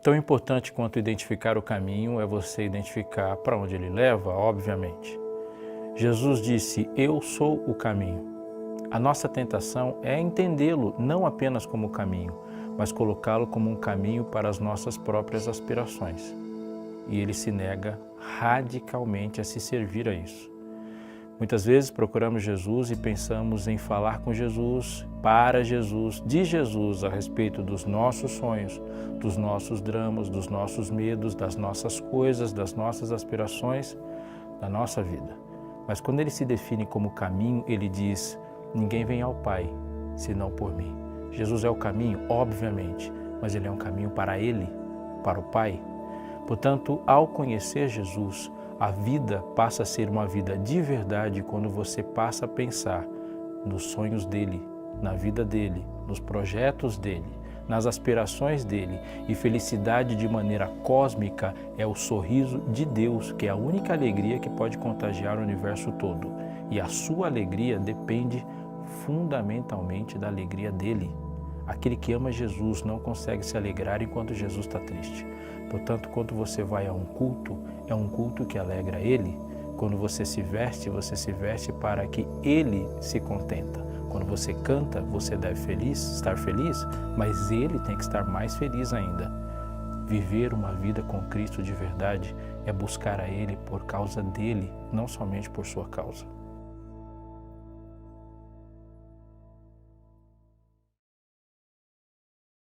Tão importante quanto identificar o caminho é você identificar para onde ele leva, obviamente. Jesus disse, eu sou o caminho. A nossa tentação é entendê-lo não apenas como caminho, mas colocá-lo como um caminho para as nossas próprias aspirações. E ele se nega radicalmente a se servir a isso. Muitas vezes procuramos Jesus e pensamos em falar com Jesus, para Jesus, de Jesus a respeito dos nossos sonhos, dos nossos dramas, dos nossos medos, das nossas coisas, das nossas aspirações, da nossa vida. Mas quando ele se define como caminho, ele diz, ninguém vem ao Pai, senão por mim. Jesus é o caminho, obviamente, mas ele é um caminho para ele, para o Pai. Portanto, ao conhecer Jesus, a vida passa a ser uma vida de verdade quando você passa a pensar nos sonhos dele, na vida dele, nos projetos dele, nas aspirações dele. E felicidade de maneira cósmica é o sorriso de Deus, que é a única alegria que pode contagiar o universo todo. E a sua alegria depende fundamentalmente da alegria dele. Aquele que ama Jesus não consegue se alegrar enquanto Jesus está triste. Portanto, quando você vai a um culto, é um culto que alegra ele. Quando você se veste para que ele se contenta. Quando você canta, você deve estar feliz, mas ele tem que estar mais feliz ainda. Viver uma vida com Cristo de verdade é buscar a ele por causa dele, não somente por sua causa.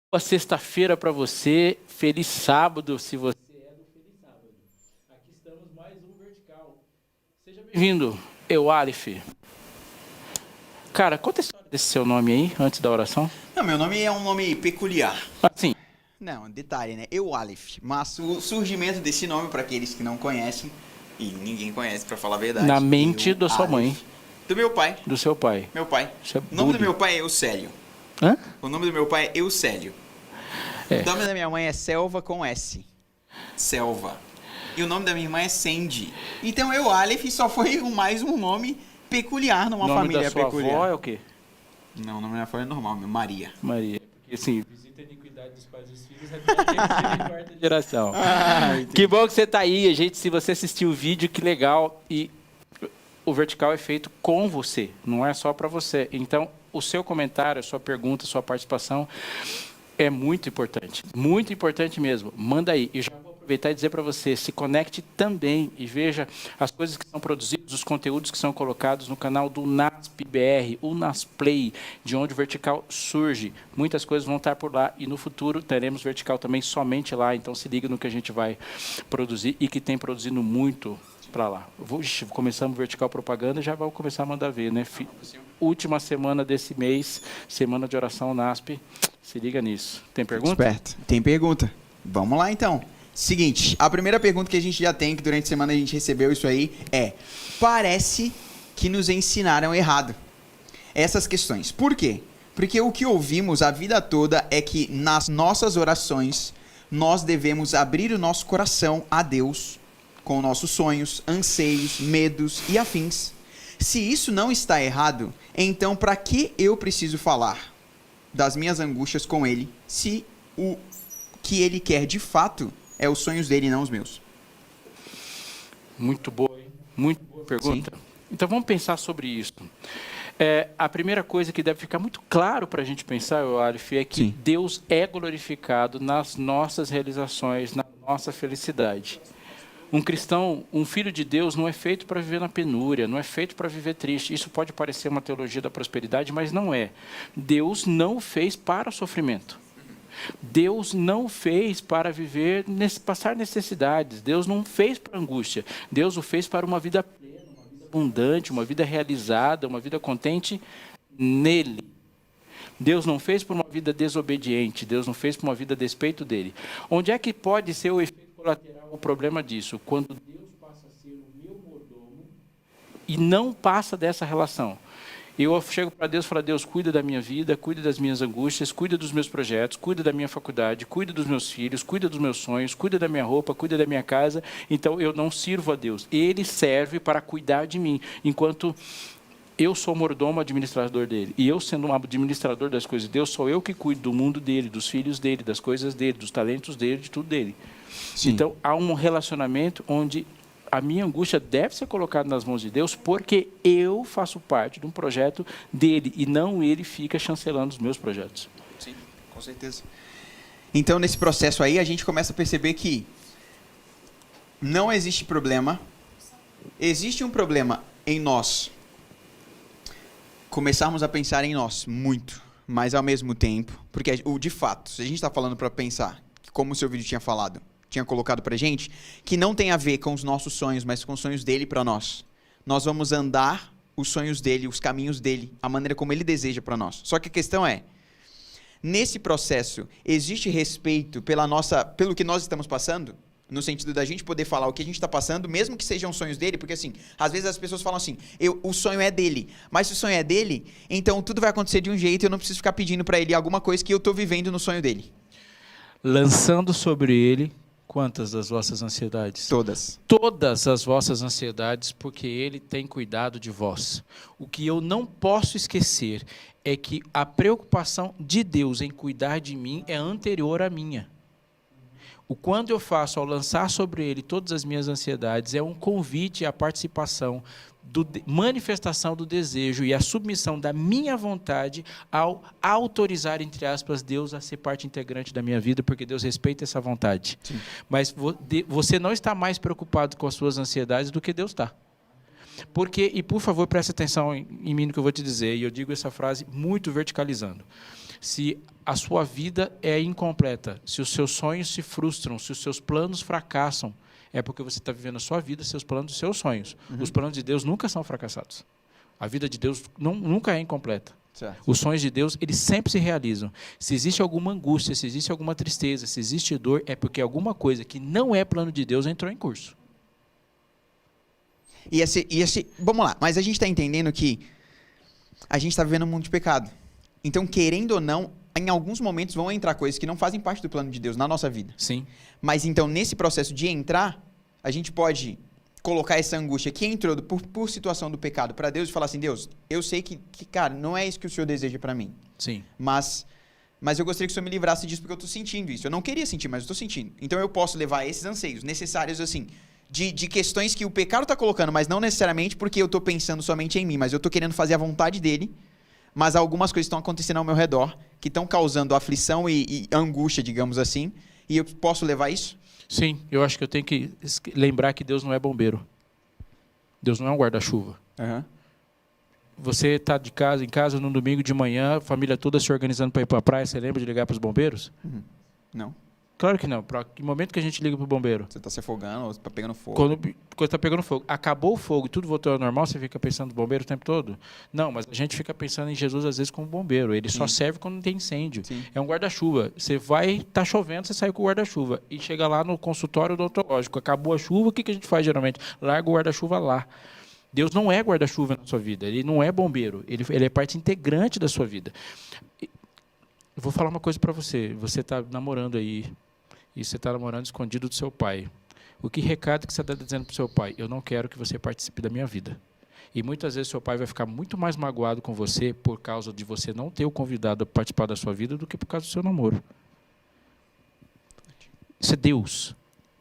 Boa sexta-feira para você, feliz sábado, se você é do feliz sábado. Aqui estamos mais um Vertical. Seja bem-vindo, Eualif. Cara, conta a história desse seu nome aí, antes da oração. Não, meu nome é um nome peculiar. Assim. Não, detalhe, né? Eualif. Mas o surgimento desse nome, para aqueles que não conhecem, e ninguém conhece, para falar a verdade. Na mente da sua mãe. Do meu pai. Do seu pai. Meu pai. Isso é O nome do bullying. meu pai é Eucélio. Hã? O nome do meu pai é Eucélio. É. O nome da minha mãe é Selva com S. Selva. E o nome da minha irmã é Sandy. Então, Eualif só foi mais um nome peculiar numa família peculiar. O nome da sua avó é o quê? Não, o nome da minha avó é normal, meu. Maria. Maria. Porque assim, visita a iniquidade dos pais e dos filhos até a terceira e quarta geração. Entendi. Que bom que você está aí, gente. Se você assistiu o vídeo, que legal. E o Vertical é feito com você, não é só para você. Então, o seu comentário, a sua pergunta, a sua participação é muito importante mesmo. Manda aí. Eu já vou aproveitar e dizer para você, se conecte também e veja as coisas que são produzidas, os conteúdos que são colocados no canal do NASP-BR, o NASPlay, de onde o Vertical surge. Muitas coisas vão estar por lá e no futuro teremos Vertical também somente lá. Então, se liga no que a gente vai produzir e que tem produzindo muito para lá. Começamos Vertical Propaganda e já vamos começar a mandar ver, né? Última semana desse mês, semana de oração NASP. Se liga nisso. Tem pergunta? Esperto. Tem pergunta. Vamos lá, então. Seguinte, a primeira pergunta que a gente já tem, que durante a semana a gente recebeu isso aí, é: parece que nos ensinaram errado essas questões. Por quê? Porque o que ouvimos a vida toda é que nas nossas orações nós devemos abrir o nosso coração a Deus com nossos sonhos, anseios, medos e afins. Se isso não está errado, então para que eu preciso falar das minhas angústias com Ele, se o que Ele quer de fato é os sonhos dele e não os meus? Muito boa, hein? Muito boa pergunta. Sim. Então vamos pensar sobre isso. A primeira coisa que deve ficar muito claro para a gente pensar, Alif, é que Sim. Deus é glorificado nas nossas realizações, na nossa felicidade. Um cristão, um filho de Deus, não é feito para viver na penúria, não é feito para viver triste. Isso pode parecer uma teologia da prosperidade, mas não é. Deus não o fez para o sofrimento. Deus não fez para viver, passar necessidades. Deus não fez para angústia. Deus o fez para uma vida plena, uma vida abundante, uma vida realizada, uma vida contente nele. Deus não fez por uma vida desobediente. Deus não fez por uma vida a despeito dele. Onde é que pode ser o efeito colateral, o problema disso? Quando Deus passa a ser o meu mordomo e não passa dessa relação. Eu chego para Deus e falo: Deus, cuida da minha vida, cuida das minhas angústias, cuida dos meus projetos, cuida da minha faculdade, cuida dos meus filhos, cuida dos meus sonhos, cuida da minha roupa, cuida da minha casa. Então, eu não sirvo a Deus. Ele serve para cuidar de mim. Enquanto eu sou mordomo administrador dele. E eu, sendo um administrador das coisas de Deus, sou eu que cuido do mundo dele, dos filhos dele, das coisas dele, dos talentos dele, de tudo dele. Sim. Então, há um relacionamento onde a minha angústia deve ser colocada nas mãos de Deus, porque eu faço parte de um projeto dele, e não ele fica chancelando os meus projetos. Sim, com certeza. Então, nesse processo aí, a gente começa a perceber que não existe problema. Existe um problema em nós começarmos a pensar em nós muito, mas ao mesmo tempo, porque de fato, se a gente está falando para pensar, como o seu vídeo tinha colocado pra gente, que não tem a ver com os nossos sonhos, mas com os sonhos dele para nós. Nós vamos andar os sonhos dele, os caminhos dele, a maneira como ele deseja para nós. Só que a questão é, nesse processo, existe respeito pelo que nós estamos passando? No sentido da gente poder falar o que a gente está passando, mesmo que sejam sonhos dele, porque assim, às vezes as pessoas falam assim, o sonho é dele, mas se o sonho é dele, então tudo vai acontecer de um jeito e eu não preciso ficar pedindo para ele alguma coisa que eu estou vivendo no sonho dele. Lançando sobre ele quantas das vossas ansiedades? Todas. Todas as vossas ansiedades, porque ele tem cuidado de vós. O que eu não posso esquecer é que a preocupação de Deus em cuidar de mim é anterior à minha. O quando eu faço ao lançar sobre ele todas as minhas ansiedades é um convite à participação, manifestação do desejo e a submissão da minha vontade ao autorizar, entre aspas, Deus a ser parte integrante da minha vida, porque Deus respeita essa vontade. Sim. Mas você não está mais preocupado com as suas ansiedades do que Deus está. Porque, e por favor, preste atenção em mim no que eu vou te dizer, e eu digo essa frase muito verticalizando. Se a sua vida é incompleta, se os seus sonhos se frustram, se os seus planos fracassam, é porque você está vivendo a sua vida, seus planos e seus sonhos. Uhum. Os planos de Deus nunca são fracassados. A vida de Deus nunca é incompleta. Certo. Os sonhos de Deus, eles sempre se realizam. Se existe alguma angústia, se existe alguma tristeza, se existe dor, é porque alguma coisa que não é plano de Deus entrou em curso. Vamos lá, mas a gente está entendendo que a gente está vivendo um mundo de pecado. Então, querendo ou não, em alguns momentos vão entrar coisas que não fazem parte do plano de Deus na nossa vida. Sim. Mas então, nesse processo de entrar, a gente pode colocar essa angústia que entrou por situação do pecado para Deus e falar assim, Deus, eu sei que, cara, não é isso que o Senhor deseja para mim. Sim. Mas eu gostaria que o Senhor me livrasse disso porque eu estou sentindo isso. Eu não queria sentir, mas eu estou sentindo. Então, eu posso levar esses anseios necessários, assim, de questões que o pecado está colocando, mas não necessariamente porque eu estou pensando somente em mim, mas eu estou querendo fazer a vontade dele, mas algumas coisas estão acontecendo ao meu redor que estão causando aflição e angústia, digamos assim, e eu posso levar isso? Sim, eu acho que eu tenho que lembrar que Deus não é bombeiro. Deus não é um guarda-chuva. Uhum. Você está em casa no domingo de manhã, a família toda se organizando para ir para a praia, você lembra de ligar para os bombeiros? Uhum. Não. Claro que não. Para que momento que a gente liga para o bombeiro? Você está se afogando ou está pegando fogo? Quando está pegando fogo. Acabou o fogo e tudo voltou ao normal, você fica pensando no bombeiro o tempo todo? Não, mas a gente fica pensando em Jesus às vezes como bombeiro. Ele só serve quando tem incêndio. Sim. É um guarda-chuva. Você vai, está chovendo, você sai com o guarda-chuva. E chega lá no consultório odontológico. Acabou a chuva, o que a gente faz geralmente? Larga o guarda-chuva lá. Deus não é guarda-chuva na sua vida. Ele não é bombeiro. Ele é parte integrante da sua vida. Eu vou falar uma coisa para você. Você está namorando aí. E você está namorando escondido do seu pai. O que recado que você está dizendo para o seu pai? Eu não quero que você participe da minha vida. E muitas vezes seu pai vai ficar muito mais magoado com você por causa de você não ter o convidado a participar da sua vida do que por causa do seu namoro. Isso é Deus.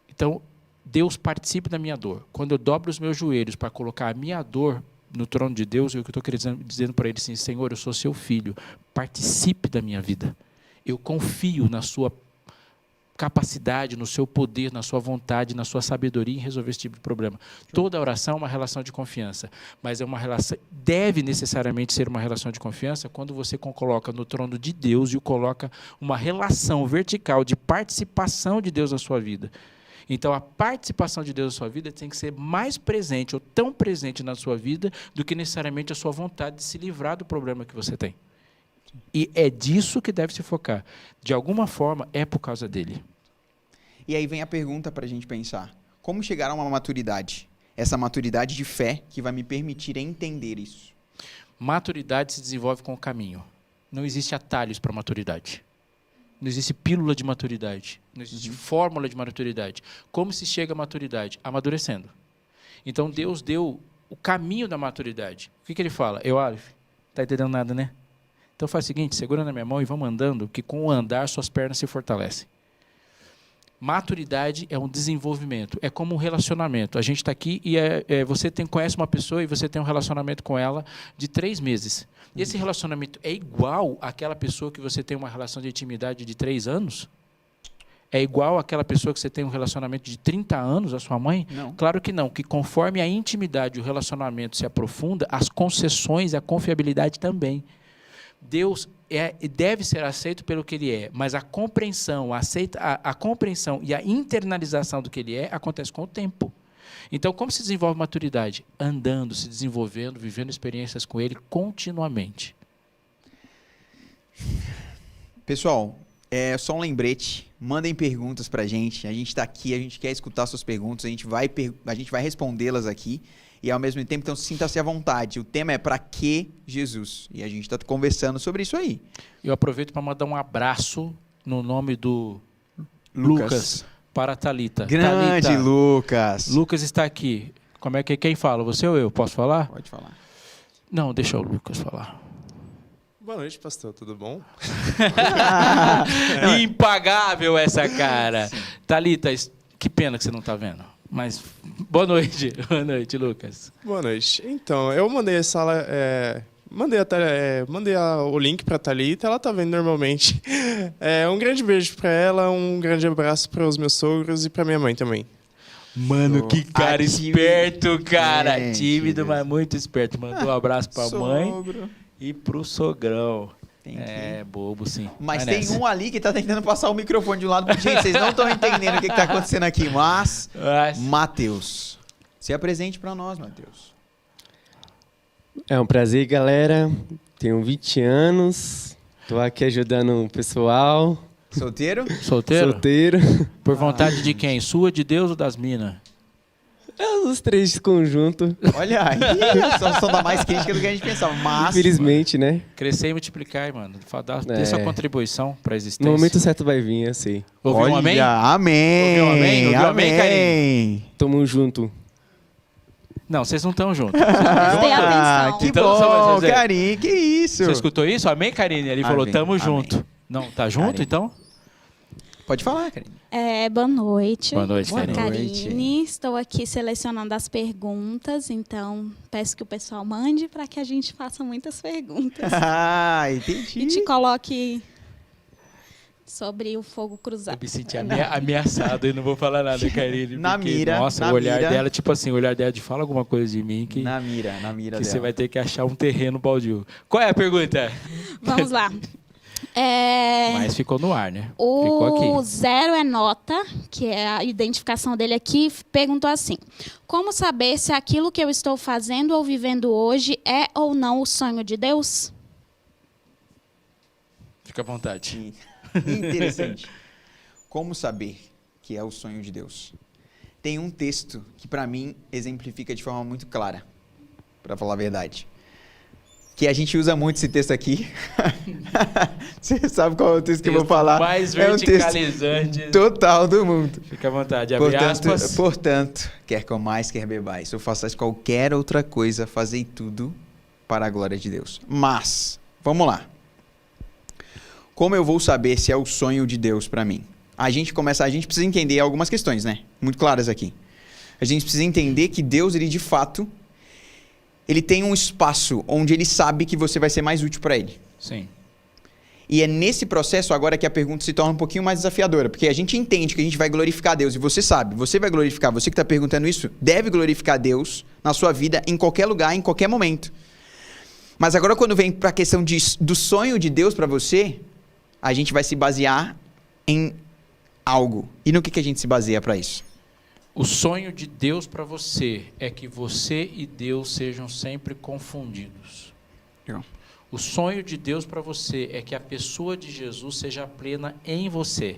Então, Deus participe da minha dor. Quando eu dobro os meus joelhos para colocar a minha dor no trono de Deus, eu estou dizendo para ele assim, Senhor, eu sou seu filho, participe da minha vida. Eu confio na sua capacidade, no seu poder, na sua vontade, na sua sabedoria em resolver esse tipo de problema. Toda oração é uma relação de confiança, mas é uma relação, deve necessariamente ser uma relação de confiança quando você coloca no trono de Deus e o coloca uma relação vertical de participação de Deus na sua vida. Então, a participação de Deus na sua vida tem que ser mais presente ou tão presente na sua vida do que necessariamente a sua vontade de se livrar do problema que você tem. E é disso que deve se focar. De alguma forma, é por causa dele. E aí vem a pergunta para a gente pensar. Como chegar a uma maturidade? Essa maturidade de fé que vai me permitir entender isso. Maturidade se desenvolve com o caminho. Não existe atalhos para maturidade. Não existe pílula de maturidade. Não existe fórmula de maturidade. Como se chega à maturidade? Amadurecendo. Então, Deus deu o caminho da maturidade. O que ele fala? Aleph, está entendendo nada, né? Então faz o seguinte, segura na minha mão e vamos andando, que com o andar suas pernas se fortalecem. Maturidade é um desenvolvimento, é como um relacionamento. A gente está aqui e você conhece uma pessoa e você tem um relacionamento com ela de 3 meses. E esse relacionamento é igual àquela pessoa que você tem uma relação de intimidade de 3 anos? É igual àquela pessoa que você tem um relacionamento de 30 anos, a sua mãe? Não. Claro que não, que conforme a intimidade e o relacionamento se aprofunda, as concessões e a confiabilidade também. Deus deve ser aceito pelo que ele é, mas a compreensão e a internalização do que ele é acontece com o tempo. Então, como se desenvolve maturidade? Andando, se desenvolvendo, vivendo experiências com ele continuamente. Pessoal, é só um lembrete, mandem perguntas pra gente, a gente está aqui, a gente quer escutar suas perguntas, a gente vai respondê-las aqui. E ao mesmo tempo, então, sinta-se à vontade. O tema é para que Jesus? E a gente está conversando sobre isso aí. Eu aproveito para mandar um abraço no nome do Lucas para a Thalita. Grande Thalita, Lucas. Lucas está aqui. Como é que quem fala? Você ou eu? Posso falar? Pode falar. Não, deixa o Lucas falar. Boa noite, pastor. Tudo bom? Impagável essa cara. Thalita, que pena que você não está vendo. Mas boa noite, Lucas. Boa noite. Então, eu mandei a sala, mandei o link para a Thalita, ela tá vendo normalmente. Um grande beijo para ela, um grande abraço para os meus sogros e para minha mãe também. Mano, que cara esperto, cara. Gente, Tímido, mas muito esperto. Mandou um abraço para a mãe Sogro. e pro sogrão. Entendi. Bobo, sim. Mas Vai tem nessa. um ali que tá tentando passar o microfone de um lado. Gente, vocês não estão entendendo o que tá acontecendo aqui. Mas, Matheus, se apresente para nós, Matheus. É um prazer, galera. Tenho 20 anos. Tô aqui ajudando o pessoal. Solteiro? Solteiro? Solteiro. Por vontade de quem? Sua, de Deus ou das minas? Os 3 de conjunto. Olha aí, a situação tá mais crítica do que a gente pensava. Mas, Infelizmente, né? Crescer e multiplicar, mano. Dê sua contribuição para a existência. No momento certo vai vir, eu sei. Ouviu um amém? Amém. Ouviu um amém? Ouviu um amém, Amém. Tamo junto. Não, vocês não estão juntos. Prestei atenção. Que Então, bom, você- Karine, que isso. Você escutou isso? Amém, Karine? Ele falou, Amém, tamo amém. junto. Não, tá junto, Karine. então? Pode falar, Karine. Boa noite. Boa noite, Boa Karine. noite. Karine, estou aqui selecionando as perguntas, então peço que o pessoal mande para que a gente faça muitas perguntas. Ah, entendi. E te coloque sobre o fogo Eu cruzado. me senti ameaçado e não vou falar nada, Karine. Na porque, mira, nossa, na o olhar mira. dela, tipo assim, o olhar dela de fala alguma coisa de mim que Na mira dela. você vai ter que achar um terreno baldio. Qual é a pergunta? Vamos lá. Mas ficou no ar, né? Ficou O aqui. Zero é Nota, que é a identificação dele aqui, perguntou assim: como saber se aquilo que eu estou fazendo ou vivendo hoje é ou não o sonho de Deus? Fica à vontade. Interessante. Como saber que é o sonho de Deus? Tem um texto que para mim exemplifica de forma muito clara, para falar a verdade. Que a gente usa muito esse texto aqui. Você sabe qual é o texto que eu vou falar? Mais É um texto verticalizante. total do mundo. Fica à vontade. Abre aspas. Portanto, quer comais, quer bebais, ou façais qualquer outra coisa, fazei tudo para a glória de Deus. Mas, vamos lá. Como eu vou saber se é o sonho de Deus para mim? A gente precisa entender algumas questões, né? Muito claras aqui. A gente precisa entender que Deus, ele de fato, ele tem um espaço onde ele sabe que você vai ser mais útil para ele. Sim. E é nesse processo agora que a pergunta se torna um pouquinho mais desafiadora, porque a gente entende que a gente vai glorificar Deus, e você sabe, você vai glorificar, você que está perguntando isso, deve glorificar Deus na sua vida, em qualquer lugar, em qualquer momento. Mas agora quando vem para a questão do sonho de Deus para você, a gente vai se basear em algo. E no que a gente se baseia para isso? O sonho de Deus para você é que você e Deus sejam sempre confundidos. Legal. O sonho de Deus para você é que a pessoa de Jesus seja plena em você.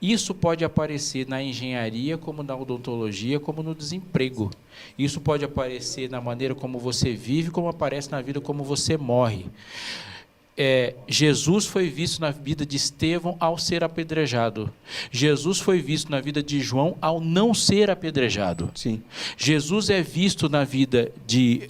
Isso pode aparecer na engenharia, como na odontologia, como no desemprego. Isso pode aparecer na maneira como você vive, como aparece na vida como você morre. Jesus foi visto na vida de Estevão ao ser apedrejado. Jesus foi visto na vida de João ao não ser apedrejado. Sim. Jesus é visto na vida de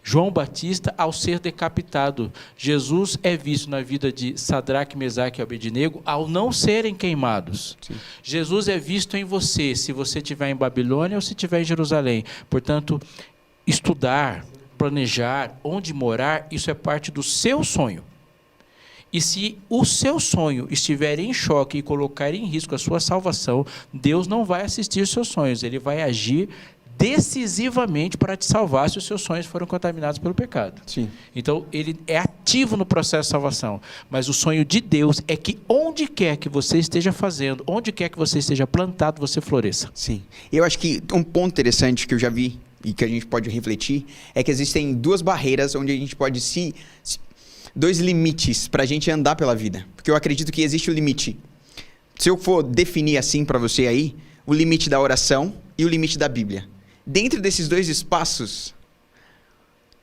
João Batista ao ser decapitado. Jesus é visto na vida de Sadraque, Mesaque e Abednego ao não serem queimados. Sim. Jesus é visto em você, se você estiver em Babilônia ou se estiver em Jerusalém. Portanto, estudar, planejar, onde morar, isso é parte do seu sonho. E se o seu sonho estiver em choque e colocar em risco a sua salvação, Deus não vai assistir seus sonhos, Ele vai agir decisivamente para te salvar se os seus sonhos foram contaminados pelo pecado. Sim. Então, Ele é ativo no processo de salvação. Mas o sonho de Deus é que onde quer que você esteja fazendo, onde quer que você esteja plantado, você floresça. Sim. Eu acho que um ponto interessante que eu já vi e que a gente pode refletir é que existem duas barreiras onde a gente pode dois limites para a gente andar pela vida. Porque eu acredito que existe o limite. Se eu for definir assim para você aí, o limite da oração e o limite da Bíblia. Dentro desses dois espaços,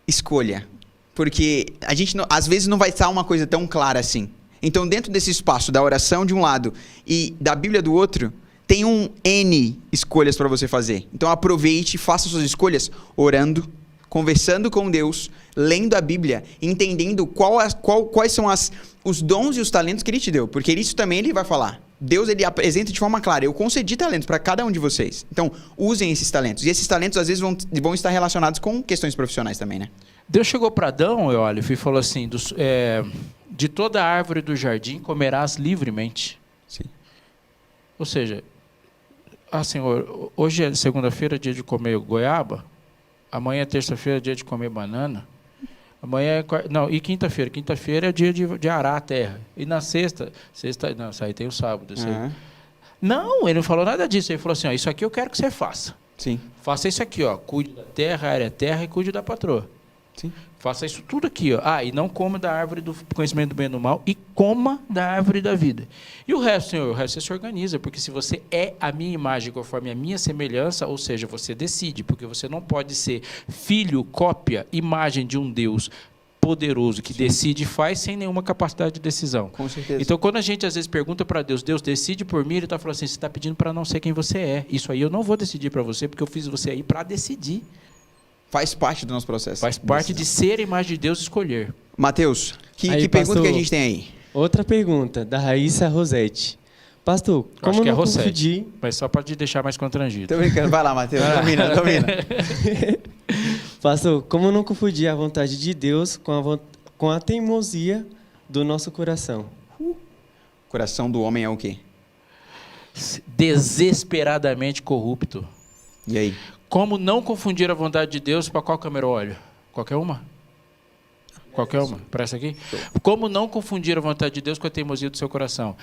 escolha. Porque a gente às vezes não vai estar uma coisa tão clara assim. Então, dentro desse espaço da oração de um lado e da Bíblia do outro, tem N escolhas para você fazer. Então aproveite e faça suas escolhas orando, conversando com Deus, lendo a Bíblia, entendendo quais são os dons e os talentos que Ele te deu. Porque isso também Ele vai falar. Deus, Ele apresenta de forma clara. Eu concedi talentos para cada um de vocês. Então, usem esses talentos. E esses talentos, às vezes, vão estar relacionados com questões profissionais também, né? Deus chegou para Adão, e falou assim, de toda árvore do jardim comerás livremente. Sim. Ou seja, Senhor, hoje é segunda-feira, dia de comer goiaba, amanhã é terça-feira, dia de comer banana, amanhã e quinta-feira? Quinta-feira é dia de arar a terra. E na sexta não, isso aí tem o sábado. Uhum. Não, ele não falou nada disso. Ele falou assim, isso aqui eu quero que você faça. Sim. Faça isso aqui, cuide da terra, área terra e cuide da patroa. Sim. Faça isso tudo aqui, e não coma da árvore do conhecimento do bem e do mal, e coma da árvore da vida. E o resto, Senhor, o resto você se organiza, porque se você é a minha imagem conforme a minha semelhança, ou seja, você decide, porque você não pode ser filho, cópia, imagem de um Deus poderoso que decide e faz sem nenhuma capacidade de decisão. Com certeza. Então, quando a gente às vezes pergunta para Deus, Deus decide por mim, Ele está falando assim, você está pedindo para não ser quem você é. Isso aí eu não vou decidir para você, porque eu fiz você aí para decidir. Faz parte do nosso processo. Faz parte de ser a imagem de Deus e escolher. Mateus, que Aí, pergunta pastor, que a gente tem aí? Outra pergunta, da Raíssa Rosete. Pastor, como não confundir... Mas só para te deixar mais constrangido. Tô brincando, vai lá, Mateus, domina. Pastor, como não confundir a vontade de Deus com a teimosia do nosso coração? O coração do homem é o quê? Desesperadamente corrupto. E aí? Como não confundir a vontade de Deus para qual câmera eu olho? Qualquer uma? Qualquer uma? Para essa aqui? Como não confundir a vontade de Deus com a teimosia do seu coração?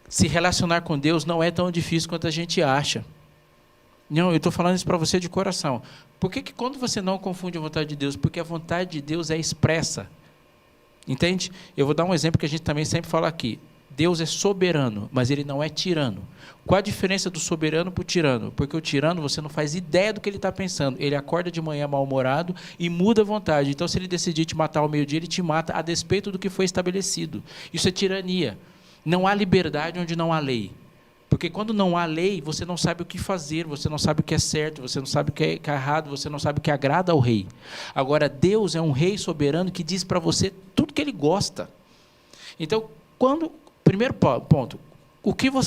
Se relacionar com Deus não é tão difícil quanto a gente acha. Não, eu estou falando isso para você de coração. Por que quando você não confunde a vontade de Deus? Porque a vontade de Deus é expressa. Entende? Eu vou dar um exemplo que a gente também sempre fala aqui. Deus é soberano, mas Ele não é tirano. Qual a diferença do soberano para o tirano? Porque o tirano, você não faz ideia do que ele está pensando. Ele acorda de manhã mal-humorado e muda a vontade. Então, se ele decidir te matar ao meio-dia, ele te mata a despeito do que foi estabelecido. Isso é tirania. Não há liberdade onde não há lei. Porque quando não há lei, você não sabe o que fazer, você não sabe o que é certo, você não sabe o que é errado, você não sabe o que agrada ao rei. Agora, Deus é um rei soberano que diz para você tudo que ele gosta. Então, primeiro ponto,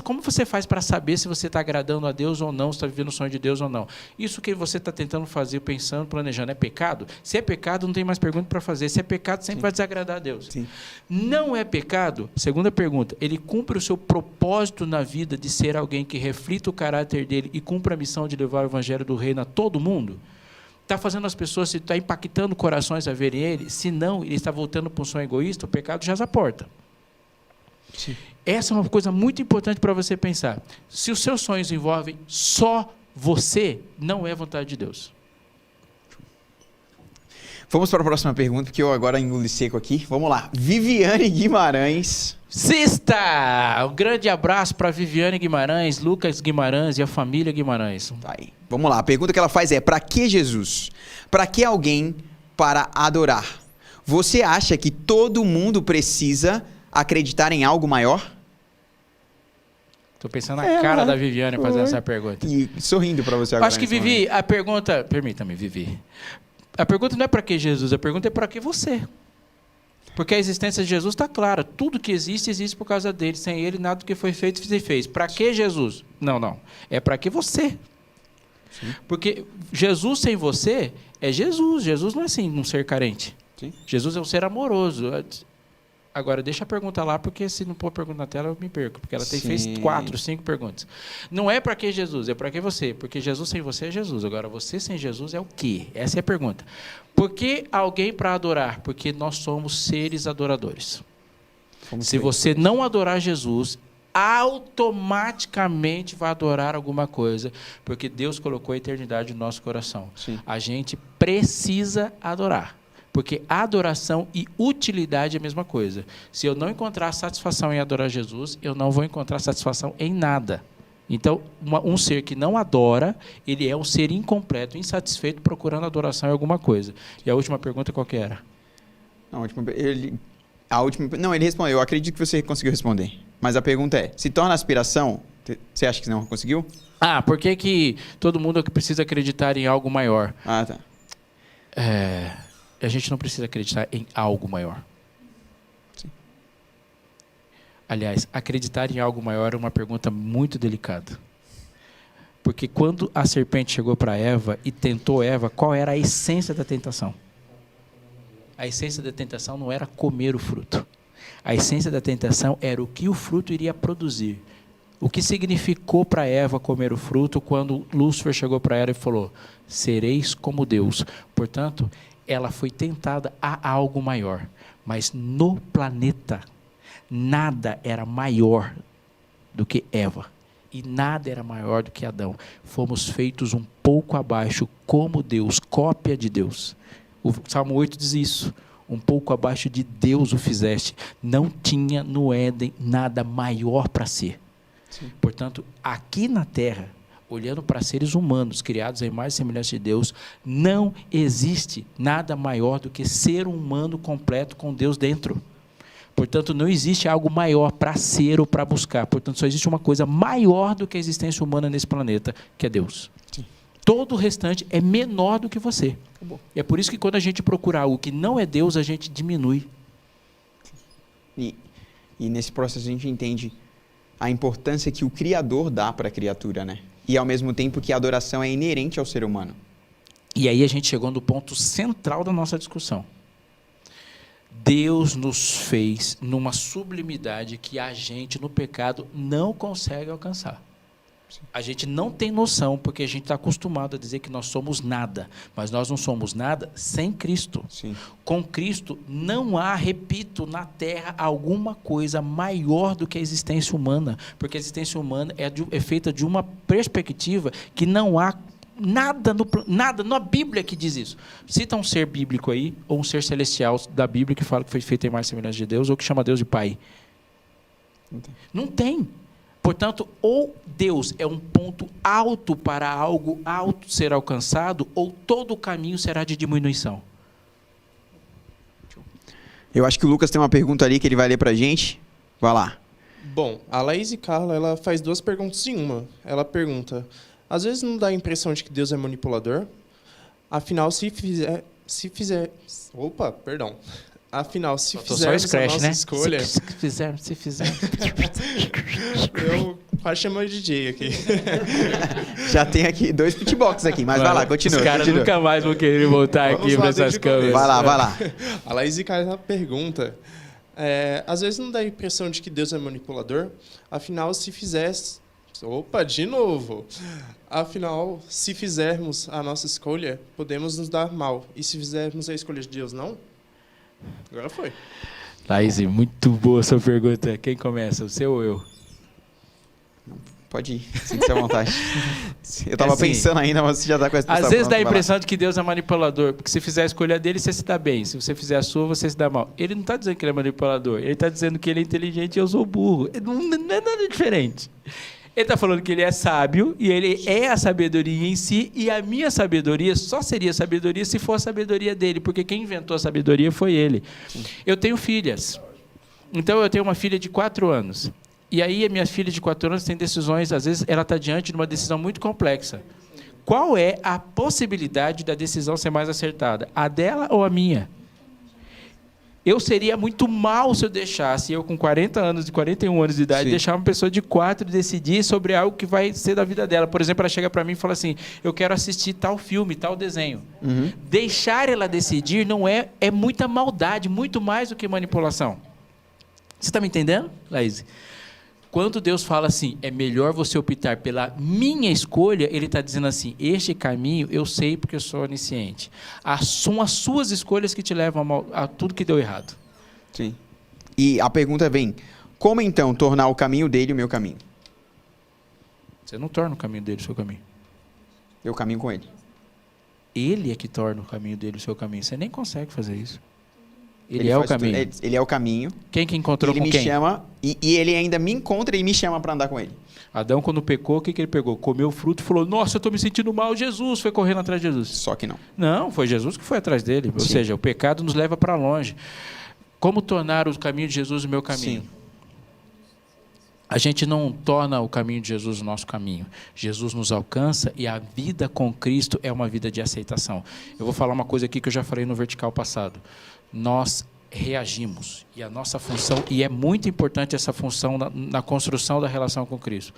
como você faz para saber se você está agradando a Deus ou não, se está vivendo o sonho de Deus ou não? Isso que você está tentando fazer, pensando, planejando, é pecado? Se é pecado, não tem mais pergunta para fazer. Se é pecado, sempre vai desagradar a Deus. Sim. Não é pecado? Segunda pergunta, ele cumpre o seu propósito na vida de ser alguém que reflita o caráter dele e cumpre a missão de levar o evangelho do reino a todo mundo? Está fazendo as pessoas, se está impactando corações a verem ele? Se não, ele está voltando para um sonho egoísta, o pecado já à porta. Sim. Essa é uma coisa muito importante para você pensar. Se os seus sonhos envolvem só você, não é vontade de Deus. Vamos para a próxima pergunta, porque eu agora engoli seco aqui. Vamos lá. Viviane Guimarães. Sexta! Um grande abraço para Viviane Guimarães, Lucas Guimarães e a família Guimarães. Tá aí. Vamos lá. A pergunta que ela faz é: para que Jesus? Para que alguém para adorar? Você acha que todo mundo precisa acreditar em algo maior? Estou pensando na cara da Viviane fazendo essa pergunta. E sorrindo para você Eu agora. acho que, Vivi, a pergunta... Permita-me, Vivi. A pergunta não é para que Jesus, a pergunta é para que você. Porque a existência de Jesus está clara. Tudo que existe, existe por causa dele. Sem ele, nada do que foi feito se fez. Para que Jesus? Não. É para que você. Sim. Porque Jesus sem você é Jesus. Jesus não é assim um ser carente. Sim. Jesus é um ser amoroso. Agora, deixa a pergunta lá, porque se não pôr a pergunta na tela, eu me perco. Porque ela fez 4, 5 perguntas. Não é para que Jesus, é para que você. Porque Jesus sem você é Jesus. Agora, você sem Jesus é o quê? Essa é a pergunta. Por que alguém para adorar? Porque nós somos seres adoradores. Se você não adorar Jesus, automaticamente vai adorar alguma coisa. Porque Deus colocou a eternidade no nosso coração. Sim. A gente precisa adorar. Porque adoração e utilidade é a mesma coisa. Se eu não encontrar satisfação em adorar Jesus, eu não vou encontrar satisfação em nada. Então, um ser que não adora, ele é um ser incompleto, insatisfeito, procurando adoração em alguma coisa. E a última pergunta qual que era? Ele respondeu. Eu acredito que você conseguiu responder. Mas a pergunta é, se torna aspiração? Você acha que não conseguiu? Por que todo mundo precisa acreditar em algo maior? Tá. A gente não precisa acreditar em algo maior. Sim. Aliás, acreditar em algo maior é uma pergunta muito delicada. Porque quando a serpente chegou para Eva e tentou Eva, qual era a essência da tentação? A essência da tentação não era comer o fruto. A essência da tentação era o que o fruto iria produzir. O que significou para Eva comer o fruto quando Lúcifer chegou para ela e falou: sereis como Deus. Portanto, ela foi tentada a algo maior. Mas no planeta, nada era maior do que Eva. E nada era maior do que Adão. Fomos feitos um pouco abaixo, como Deus, cópia de Deus. O Salmo 8 diz isso. Um pouco abaixo de Deus o fizeste. Não tinha no Éden nada maior para ser. Sim. Portanto, aqui na Terra, olhando para seres humanos, criados à imagem e semelhança de Deus, não existe nada maior do que ser humano completo com Deus dentro. Portanto, não existe algo maior para ser ou para buscar. Portanto, só existe uma coisa maior do que a existência humana nesse planeta, que é Deus. Sim. Todo o restante é menor do que você. E é por isso que quando a gente procura algo que não é Deus, a gente diminui. E nesse processo a gente entende a importância que o Criador dá para a criatura, né? E ao mesmo tempo que a adoração é inerente ao ser humano. E aí a gente chegou no ponto central da nossa discussão. Deus nos fez numa sublimidade que a gente, no pecado, não consegue alcançar. Sim. A gente não tem noção, porque a gente está acostumado a dizer que nós somos nada. Mas nós não somos nada sem Cristo. Sim. Com Cristo, não há, repito, na Terra alguma coisa maior do que a existência humana. Porque a existência humana é feita de uma perspectiva que não há nada na Bíblia que diz isso. Cita um ser bíblico aí, ou um ser celestial da Bíblia que fala que foi feito em imagem e semelhança de Deus, ou que chama Deus de Pai. Não tem. Portanto, ou Deus é um ponto alto para algo alto ser alcançado, ou todo o caminho será de diminuição. Eu acho que o Lucas tem uma pergunta ali que ele vai ler para a gente. Vai lá. Bom, a Laís e Carla, ela faz 2 perguntas em uma. Ela pergunta: às vezes não dá a impressão de que Deus é manipulador? Afinal, se fizermos a nossa escolha... Se fizer. Eu quase chamo de DJ aqui. Já tem aqui 2 pitbox aqui, mas vai lá, continua. Os caras nunca mais vão querer voltar aqui para essas câmeras. Vai lá. A Laís e Carla pergunta: às vezes não dá a impressão de que Deus é manipulador? Afinal, se fizermos a nossa escolha, podemos nos dar mal. E se fizermos a escolha de Deus, não? Agora foi. Laís, muito boa a sua pergunta. Quem começa, você ou eu? Pode ir, sinta-se à vontade. Eu estava pensando ainda, mas você já está com essa Às vezes dá a impressão de que Deus é manipulador, porque se fizer a escolha dele, você se dá bem. Se você fizer a sua, você se dá mal. Ele não está dizendo que ele é manipulador, ele está dizendo que ele é inteligente e eu sou burro. Não é nada diferente. Ele está falando que ele é sábio e ele é a sabedoria em si, e a minha sabedoria só seria sabedoria se for a sabedoria dele, porque quem inventou a sabedoria foi ele. Eu tenho filhas. Então, eu tenho uma filha de 4 anos. E aí, a minha filha de 4 anos tem decisões, às vezes, ela está diante de uma decisão muito complexa. Qual é a possibilidade da decisão ser mais acertada? A dela ou a minha? Eu seria muito mal se eu deixasse, eu com 40 anos e 41 anos de idade, Sim. deixar uma pessoa de 4 decidir sobre algo que vai ser da vida dela. Por exemplo, ela chega para mim e fala assim, eu quero assistir tal filme, tal desenho. Deixar ela decidir não é muita maldade, muito mais do que manipulação. Você está me entendendo, Laís? Quando Deus fala assim, é melhor você optar pela minha escolha, Ele está dizendo assim, este caminho eu sei porque eu sou onisciente. São as suas escolhas que te levam a tudo que deu errado. Sim. E a pergunta vem, como então tornar o caminho dele o meu caminho? Você não torna o caminho dele o seu caminho. Eu caminho com ele. Ele é que torna o caminho dele o seu caminho. Você nem consegue fazer isso. Ele é o faz tudo. caminho. Ele é o caminho. Quem que encontrou Ele com me quem? chama e ele ainda me encontra e me chama para andar com ele. Adão, quando pecou, o que ele pegou? Comeu o fruto e falou, nossa, eu estou me sentindo mal. Jesus foi correndo atrás de Jesus. Só que não. Não, foi Jesus que foi atrás dele. Ou Sim. seja, o pecado nos leva para longe. Como tornar o caminho de Jesus o meu caminho? Sim. A gente não torna o caminho de Jesus o nosso caminho. Jesus nos alcança e a vida com Cristo é uma vida de aceitação. Eu vou falar uma coisa aqui que eu já falei no vertical passado. Nós reagimos. E a nossa função, e é muito importante essa função na construção da relação com Cristo,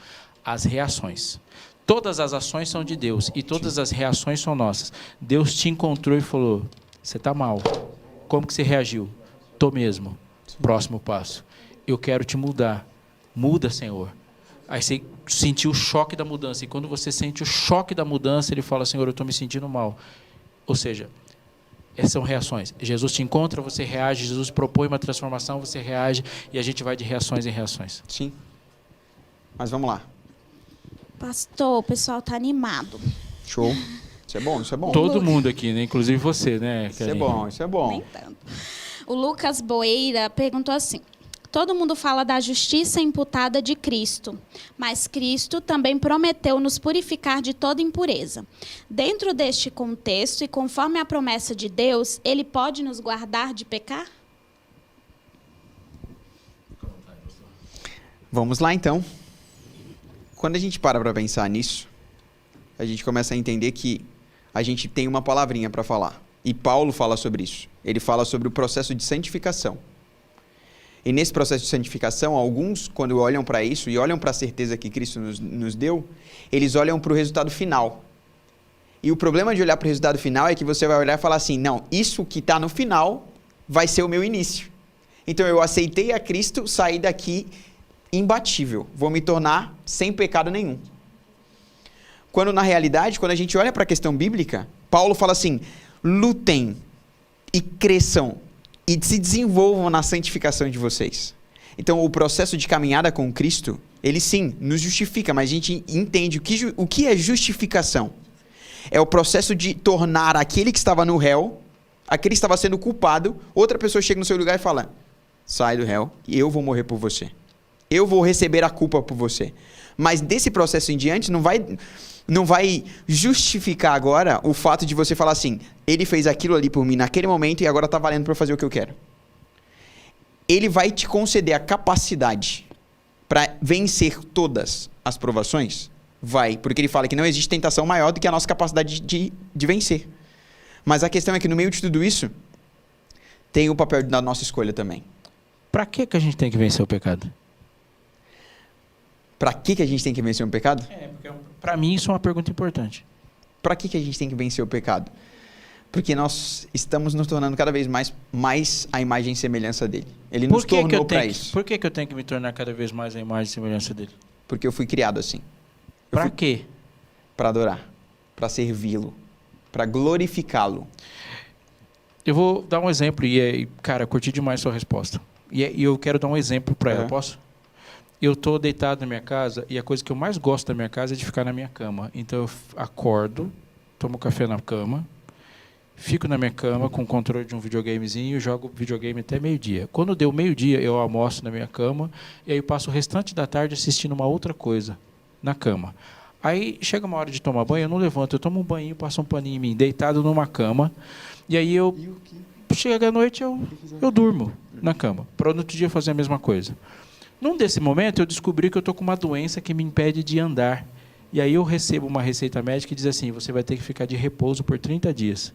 as reações. Todas as ações são de Deus e todas as reações são nossas. Deus te encontrou e falou, você está mal. Como que você reagiu? Tô mesmo. Próximo passo. Eu quero te mudar. Muda, Senhor. Aí você sentiu o choque da mudança. E quando você sente o choque da mudança, ele fala, Senhor, eu estou me sentindo mal. Ou seja, essas são reações. Jesus te encontra, você reage. Jesus propõe uma transformação, você reage. E a gente vai de reações em reações. Sim. Mas vamos lá. Pastor, o pessoal está animado. Show. Isso é bom, isso é bom. Todo mundo aqui, né? Inclusive você, né, Isso é Karine? bom, isso é bom. Nem tanto. O Lucas Boeira perguntou assim, todo mundo fala da justiça imputada de Cristo, mas Cristo também prometeu nos purificar de toda impureza. Dentro deste contexto e conforme a promessa de Deus, Ele pode nos guardar de pecar? Vamos lá, então. Quando a gente para pensar nisso, a gente começa a entender que a gente tem uma palavrinha para falar. E Paulo fala sobre isso. Ele fala sobre o processo de santificação. E nesse processo de santificação, alguns, quando olham para isso e olham para a certeza que Cristo nos deu, eles olham para o resultado final. E o problema de olhar para o resultado final é que você vai olhar e falar assim, não, isso que está no final vai ser o meu início. Então eu aceitei a Cristo, saí daqui imbatível, vou me tornar sem pecado nenhum. Quando na realidade, quando a gente olha para a questão bíblica, Paulo fala assim, lutem e cresçam e se desenvolvam na santificação de vocês. Então, o processo de caminhada com Cristo, ele sim, nos justifica, mas a gente entende o que é justificação. É o processo de tornar aquele que estava no réu, aquele que estava sendo culpado, outra pessoa chega no seu lugar e fala, sai do réu e eu vou morrer por você. Eu vou receber a culpa por você. Mas desse processo em diante, não vai justificar agora o fato de você falar assim, ele fez aquilo ali por mim naquele momento e agora está valendo para eu fazer o que eu quero. Ele vai te conceder a capacidade para vencer todas as provações? Vai, porque ele fala que não existe tentação maior do que a nossa capacidade de vencer. Mas a questão é que no meio de tudo isso, tem o papel da nossa escolha também. Para que a gente tem que vencer o pecado? Para que a gente tem que vencer um pecado? Porque para mim isso é uma pergunta importante. Para que a gente tem que vencer o pecado? Porque nós estamos nos tornando cada vez mais a imagem e semelhança dele. Ele nos tornou para isso. Por que eu tenho que me tornar cada vez mais a imagem e semelhança dele? Porque eu fui criado assim. Para quê? Para adorar, para servi-lo, para glorificá-lo. Eu vou dar um exemplo e cara, eu curti demais a sua resposta. E eu quero dar um exemplo para ela, posso? Eu estou deitado na minha casa e a coisa que eu mais gosto da minha casa é de ficar na minha cama. Então eu acordo, tomo café na cama, fico na minha cama com o controle de um videogamezinho e jogo videogame até meio-dia. Quando deu meio-dia, eu almoço na minha cama e aí eu passo o restante da tarde assistindo uma outra coisa. na cama. Aí chega uma hora de tomar banho, eu não levanto, eu tomo um banho, passo um paninho em mim, deitado numa cama, e aí chega à noite, eu durmo na cama, para no outro dia fazer a mesma coisa. Num desse momento, eu descobri que eu estou com uma doença que me impede de andar. E aí eu recebo uma receita médica que diz assim, você vai ter que ficar de repouso por 30 dias.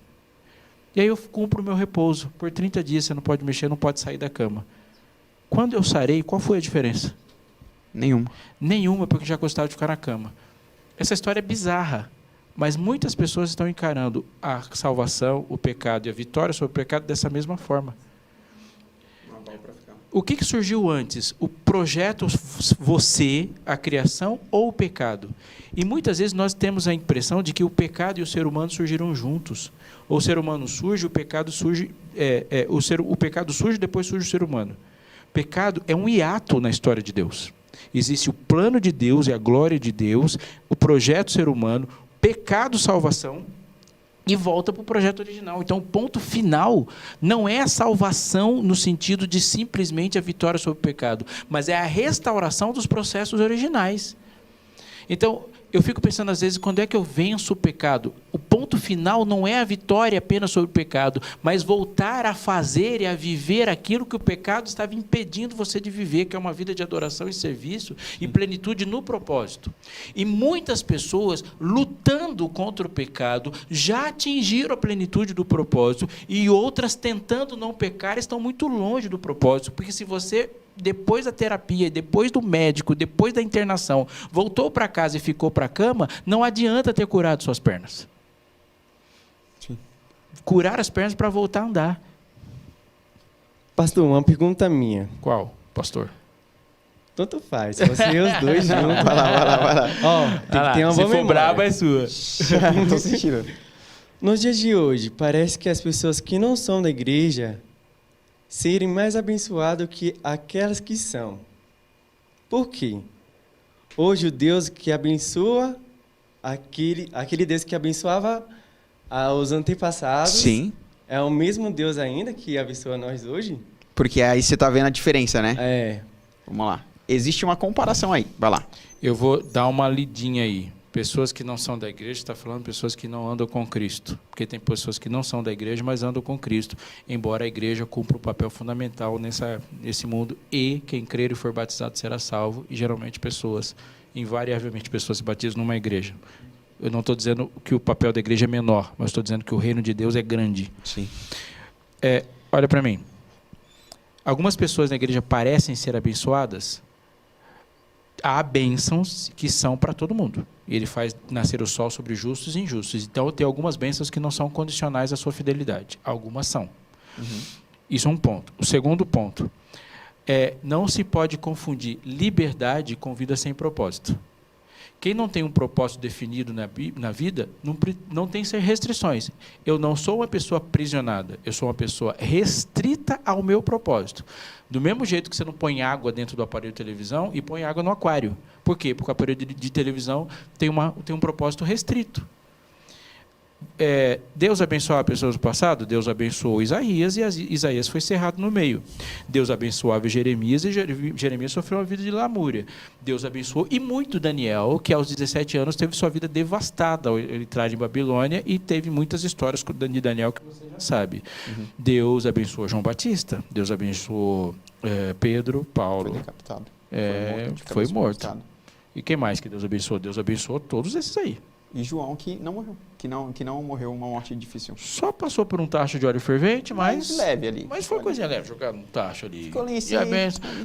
E aí eu cumpro o meu repouso. Por 30 dias você não pode mexer, não pode sair da cama. Quando eu sarei, qual foi a diferença? Nenhuma. Nenhuma, porque eu já gostava de ficar na cama. Essa história é bizarra, mas muitas pessoas estão encarando a salvação, o pecado e a vitória sobre o pecado dessa mesma forma. O que surgiu antes? O projeto você, a criação ou o pecado? E muitas vezes nós temos a impressão de que o pecado e o ser humano surgiram juntos. Ou o ser humano surge, o pecado surge, o pecado surge, depois surge o ser humano. Pecado é um hiato na história de Deus. Existe o plano de Deus e a glória de Deus, o projeto ser humano, pecado, salvação, e volta para o projeto original. Então, o ponto final não é a salvação no sentido de simplesmente a vitória sobre o pecado, mas é a restauração dos processos originais. Então, eu fico pensando às vezes, quando é que eu venço o pecado? O ponto final não é a vitória apenas sobre o pecado, mas voltar a fazer e a viver aquilo que o pecado estava impedindo você de viver, que é uma vida de adoração e serviço e plenitude no propósito. E muitas pessoas, lutando contra o pecado, já atingiram a plenitude do propósito, e outras, tentando não pecar, estão muito longe do propósito, porque se você, depois da terapia, depois do médico, depois da internação, voltou para casa e ficou para a cama, não adianta ter curado suas pernas. Sim. Curar as pernas para voltar a andar. Pastor, uma pergunta minha. Qual, pastor? Tanto faz, se você e os dois juntos. Vai lá. Ó, tem que ter uma boa memória. é sua. Não tô sentindo. Nos dias de hoje, parece que as pessoas que não são da igreja serem mais abençoadas que aquelas que são. Por quê? Hoje o Deus que abençoa, aquele Deus que abençoava os antepassados, Sim. é o mesmo Deus ainda que abençoa nós hoje? Porque aí você tá vendo a diferença, né? É. Vamos lá. Existe uma comparação aí. Vai lá. Eu vou dar uma lidinha aí. Pessoas que não são da igreja, está falando pessoas que não andam com Cristo. Porque tem pessoas que não são da igreja, mas andam com Cristo. Embora a igreja cumpra um papel fundamental nesse mundo. E quem crer e for batizado será salvo. E geralmente invariavelmente pessoas se batizam numa igreja. Eu não estou dizendo que o papel da igreja é menor, mas estou dizendo que o reino de Deus é grande. Sim. Olha para mim. Algumas pessoas na igreja parecem ser abençoadas. Há bênçãos que são para todo mundo. Ele faz nascer o sol sobre justos e injustos. Então, tem algumas bênçãos que não são condicionais à sua fidelidade. Algumas são. Uhum. Isso é um ponto. O segundo ponto não se pode confundir liberdade com vida sem propósito. Quem não tem um propósito definido na vida, não tem restrições. Eu não sou uma pessoa aprisionada, eu sou uma pessoa restrita ao meu propósito. Do mesmo jeito que você não põe água dentro do aparelho de televisão e põe água no aquário. Por quê? Porque o aparelho de televisão tem um propósito restrito. Deus abençoava pessoas do passado? Deus abençoou Isaías, e Isaías foi cerrado no meio. Deus abençoava Jeremias, e Jeremias sofreu uma vida de lamúria. Deus abençoou, e muito Daniel, que aos 17 anos teve sua vida devastada. Ele traz em Babilônia, e teve muitas histórias de Daniel que você já sabe. Uhum. Deus abençoou João Batista, Deus abençoou Pedro, Paulo. Foi decapitado. Foi morto. E quem mais que Deus abençoou? Deus abençoou todos esses aí. E João, que não morreu. Que não morreu uma morte difícil. Só passou por um tacho de óleo fervente, mas leve ali. Mas foi coisinha leve, jogar num tacho ali. Ficou ali, sim.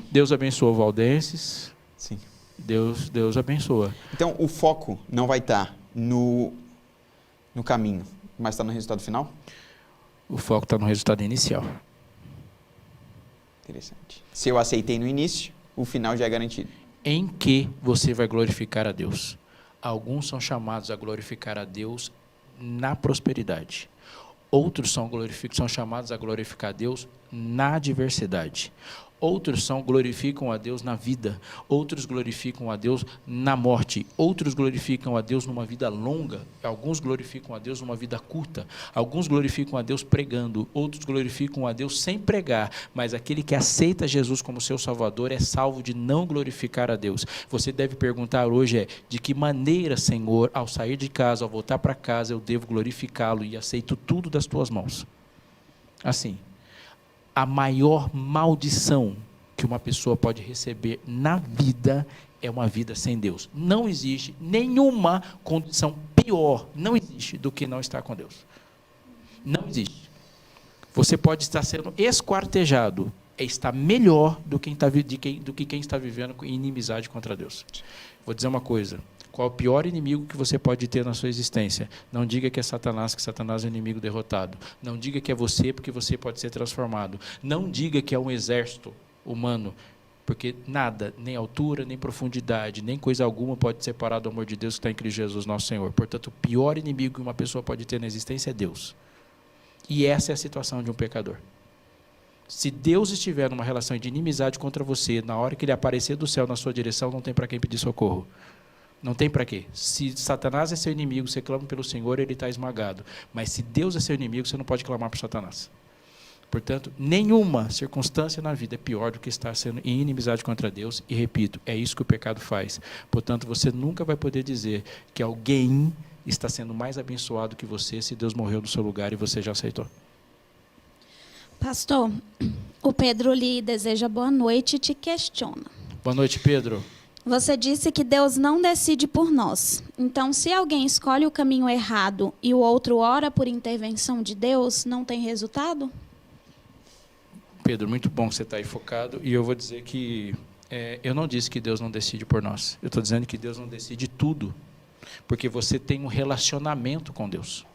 Deus abençoou Valdenses. Sim. Deus abençoa. Então, o foco não vai estar no caminho, mas está no resultado final? O foco está no resultado inicial. Interessante. Se eu aceitei no início, o final já é garantido. Em que você vai glorificar a Deus? Alguns são chamados a glorificar a Deus na prosperidade. Outros são chamados a glorificar a Deus na adversidade. Outros glorificam a Deus na vida, outros glorificam a Deus na morte, outros glorificam a Deus numa vida longa, alguns glorificam a Deus numa vida curta, alguns glorificam a Deus pregando, outros glorificam a Deus sem pregar, mas aquele que aceita Jesus como seu Salvador é salvo de não glorificar a Deus. Você deve perguntar hoje de que maneira, Senhor, ao sair de casa, ao voltar para casa, eu devo glorificá-lo e aceito tudo das tuas mãos. Assim, a maior maldição que uma pessoa pode receber na vida é uma vida sem Deus. Não existe nenhuma condição pior, não existe, do que não estar com Deus. Não existe. Você pode estar sendo esquartejado, está melhor do que quem está vivendo em inimizade contra Deus. Vou dizer uma coisa. Qual é o pior inimigo que você pode ter na sua existência? Não diga que é Satanás, que Satanás é um inimigo derrotado. Não diga que é você, porque você pode ser transformado. Não diga que é um exército humano, porque nada, nem altura, nem profundidade, nem coisa alguma pode separar do amor de Deus que está em Cristo Jesus, nosso Senhor. Portanto, o pior inimigo que uma pessoa pode ter na existência é Deus. E essa é a situação de um pecador. Se Deus estiver numa relação de inimizade contra você, na hora que Ele aparecer do céu na sua direção, não tem para quem pedir socorro. Não tem para quê. Se Satanás é seu inimigo, você clama pelo Senhor, ele está esmagado. Mas se Deus é seu inimigo, você não pode clamar por Satanás. Portanto, nenhuma circunstância na vida é pior do que estar sendo em inimizade contra Deus. E repito, é isso que o pecado faz. Portanto, você nunca vai poder dizer que alguém está sendo mais abençoado que você se Deus morreu no seu lugar e você já aceitou. Pastor, o Pedro lhe deseja boa noite e te questiona. Boa noite, Pedro. Você disse que Deus não decide por nós. Então, se alguém escolhe o caminho errado e o outro ora por intervenção de Deus, não tem resultado? Pedro, muito bom que você está aí focado. E eu vou dizer que eu não disse que Deus não decide por nós. Eu estou dizendo que Deus não decide tudo. Porque você tem um relacionamento com Deus.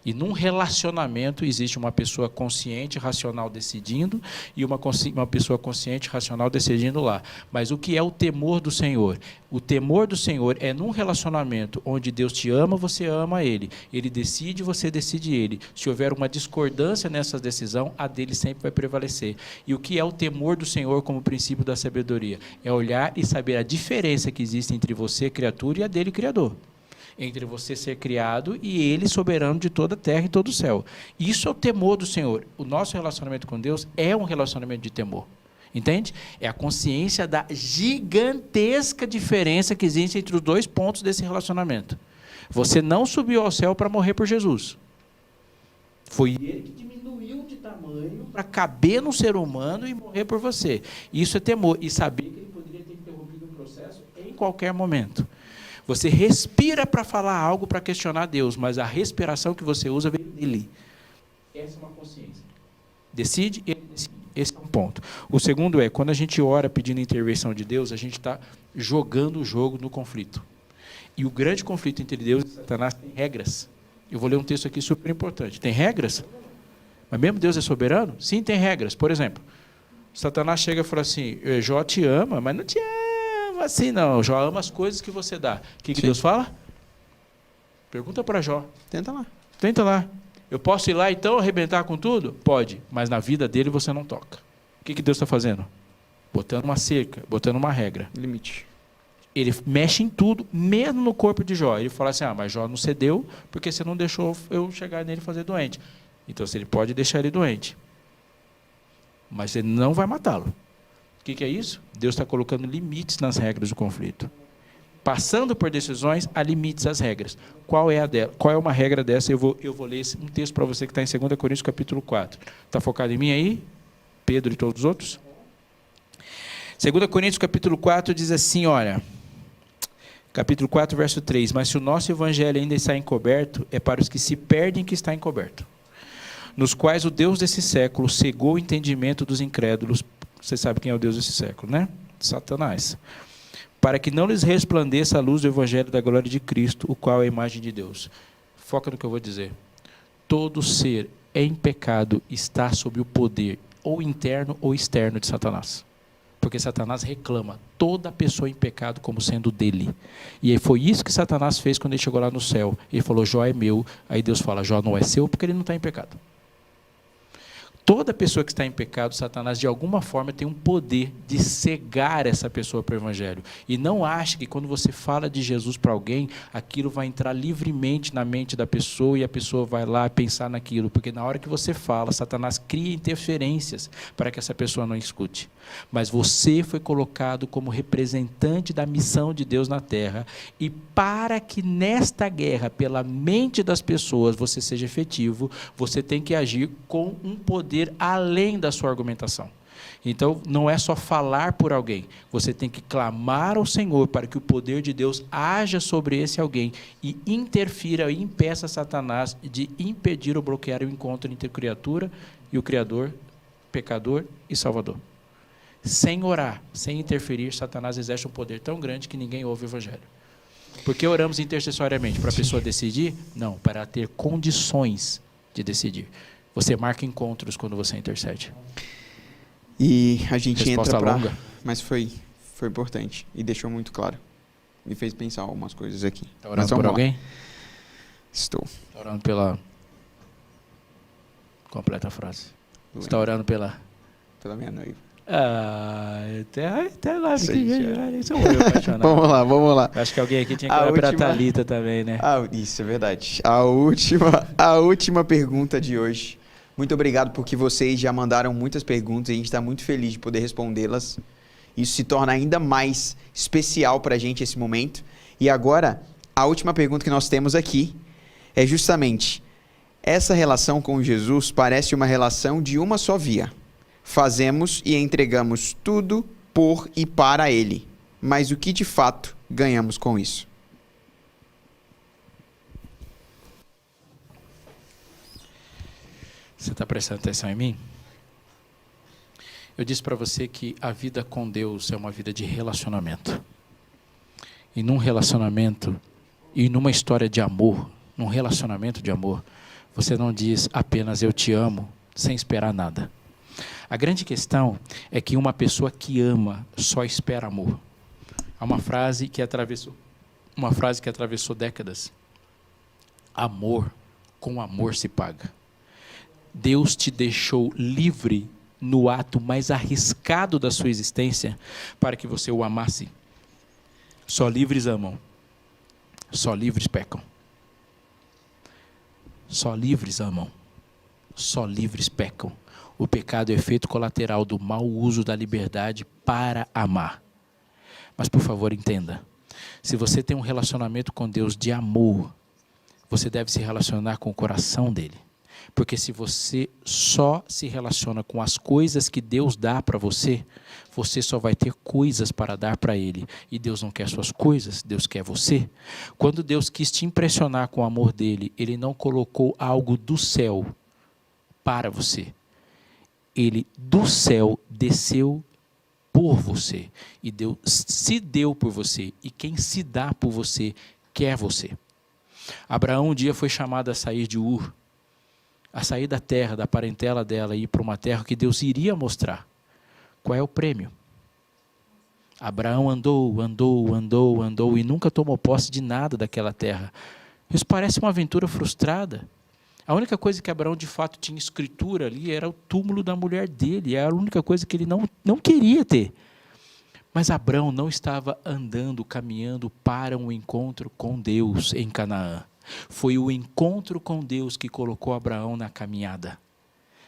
E num relacionamento existe uma pessoa consciente, racional decidindo e uma pessoa consciente, racional decidindo lá. Mas o que é o temor do Senhor? O temor do Senhor é num relacionamento onde Deus te ama, você ama Ele. Ele decide, você decide Ele. Se houver uma discordância nessa decisão, a dele sempre vai prevalecer. E o que é o temor do Senhor como princípio da sabedoria? É olhar e saber a diferença que existe entre você, criatura, e a dele, Criador. Entre você ser criado e Ele soberano de toda a terra e todo o céu. Isso é o temor do Senhor. O nosso relacionamento com Deus é um relacionamento de temor. Entende? É a consciência da gigantesca diferença que existe entre os dois pontos desse relacionamento. Você não subiu ao céu para morrer por Jesus. Foi Ele que diminuiu de tamanho para caber no ser humano e morrer por você. Isso é temor. E saber que Ele poderia ter interrompido o processo em qualquer momento. Você respira para falar algo, para questionar Deus, mas a respiração que você usa vem dele. Essa é uma consciência. Decide, ele decide. Esse é um ponto. O segundo é, quando a gente ora pedindo a intervenção de Deus, a gente está jogando o jogo no conflito. E o grande conflito entre Deus e Satanás tem regras. Eu vou ler um texto aqui super importante. Tem regras? Mas mesmo Deus é soberano? Sim, tem regras. Por exemplo, Satanás chega e fala assim, Jó te ama, mas não te ama assim não. Jó ama as coisas que você dá. O que Deus fala? Pergunta para Jó. Tenta lá. Tenta lá. Eu posso ir lá então arrebentar com tudo? Pode, mas na vida dele você não toca. O que Deus está fazendo? Botando uma cerca, botando uma regra. Limite. Ele mexe em tudo, mesmo no corpo de Jó. Ele fala assim, mas Jó não cedeu porque você não deixou eu chegar nele e fazer doente. Então, ele pode deixar ele doente. Mas você não vai matá-lo. O que é isso? Deus está colocando limites nas regras do conflito. Passando por decisões, há limites às regras. Qual é uma regra dessa? Eu vou ler um texto para você que está em 2 Coríntios, capítulo 4. Está focado em mim aí? Pedro e todos os outros? 2 Coríntios, capítulo 4, diz assim, olha... Capítulo 4, verso 3. Mas se o nosso evangelho ainda está encoberto, é para os que se perdem que está encoberto. Nos quais o Deus desse século cegou o entendimento dos incrédulos. Você sabe quem é o Deus desse século, né? Satanás. Para que não lhes resplandeça a luz do evangelho da glória de Cristo, o qual é a imagem de Deus. Foca no que eu vou dizer. Todo ser em pecado está sob o poder, ou interno ou externo, de Satanás. Porque Satanás reclama toda pessoa em pecado como sendo dele. E aí foi isso que Satanás fez quando ele chegou lá no céu. Ele falou, Jó é meu. Aí Deus fala, Jó não é seu porque ele não está em pecado. Toda pessoa que está em pecado, Satanás, de alguma forma, tem um poder de cegar essa pessoa para o Evangelho. E não ache que quando você fala de Jesus para alguém, aquilo vai entrar livremente na mente da pessoa e a pessoa vai lá pensar naquilo. Porque na hora que você fala, Satanás cria interferências para que essa pessoa não escute. Mas você foi colocado como representante da missão de Deus na Terra. E para que nesta guerra, pela mente das pessoas, você seja efetivo, você tem que agir com um poder além da sua argumentação. Então, não é só falar por alguém, você tem que clamar ao Senhor para que o poder de Deus haja sobre esse alguém e interfira e impeça Satanás de impedir ou bloquear o encontro entre a criatura e o Criador, pecador e Salvador. Sem orar, sem interferir, Satanás exerce um poder tão grande que ninguém ouve o Evangelho. Por que oramos intercessoriamente? Para a pessoa decidir? Não, para ter condições de decidir. Você marca encontros quando você intercede. E a gente Resposta entra longa. Mas foi importante e deixou muito claro. Me fez pensar algumas coisas aqui. Está orando por alguém? Estou. Está orando pela... Completa a frase. Está orando pela... Pela minha noiva. Até lá. Vamos lá. Acho que alguém aqui tinha que orar pela Thalita também, né? Isso é verdade. A última pergunta de hoje. Muito obrigado porque vocês já mandaram muitas perguntas e a gente está muito feliz de poder respondê-las. Isso se torna ainda mais especial para a gente esse momento. E agora, a última pergunta que nós temos aqui é justamente: essa relação com Jesus parece uma relação de uma só via. Fazemos e entregamos tudo por e para Ele. Mas o que de fato ganhamos com isso? Você está prestando atenção em mim? Eu disse para você que a vida com Deus é uma vida de relacionamento. E num relacionamento, e numa história de amor, num relacionamento de amor, você não diz apenas eu te amo, sem esperar nada. A grande questão é que uma pessoa que ama só espera amor. Há uma frase que atravessou décadas. Amor com amor se paga. Deus te deixou livre no ato mais arriscado da sua existência para que você o amasse. Só livres amam. Só livres pecam. Só livres amam. Só livres pecam. O pecado é efeito colateral do mau uso da liberdade para amar. Mas, por favor, entenda. Se você tem um relacionamento com Deus de amor, você deve se relacionar com o coração dele. Porque se você só se relaciona com as coisas que Deus dá para você, você só vai ter coisas para dar para Ele. E Deus não quer suas coisas, Deus quer você. Quando Deus quis te impressionar com o amor dele, Ele não colocou algo do céu para você. Ele do céu desceu por você. E Deus se deu por você. E quem se dá por você, quer você. Abraão um dia foi chamado a sair de Ur, a sair da terra, da parentela dela e ir para uma terra que Deus iria mostrar. Qual é o prêmio? Abraão andou e nunca tomou posse de nada daquela terra. Isso parece uma aventura frustrada. A única coisa que Abraão de fato tinha escritura ali era o túmulo da mulher dele. Era a única coisa que ele não queria ter. Mas Abraão não estava andando, caminhando para um encontro com Deus em Canaã. Foi o encontro com Deus que colocou Abraão na caminhada.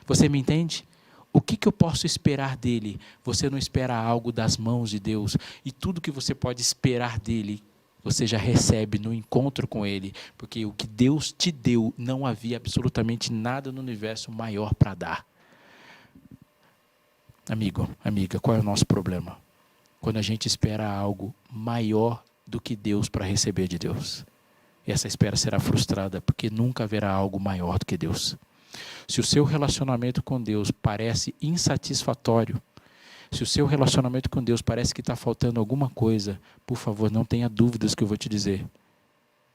Você me entende? O que eu posso esperar dele? Você não espera algo das mãos de Deus. E tudo que você pode esperar dele, você já recebe no encontro com ele. Porque o que Deus te deu, não havia absolutamente nada no universo maior para dar. Amigo, amiga, qual é o nosso problema? Quando a gente espera algo maior do que Deus para receber de Deus. E essa espera será frustrada, porque nunca haverá algo maior do que Deus. Se o seu relacionamento com Deus parece insatisfatório, se o seu relacionamento com Deus parece que está faltando alguma coisa, por favor, não tenha dúvidas que eu vou te dizer.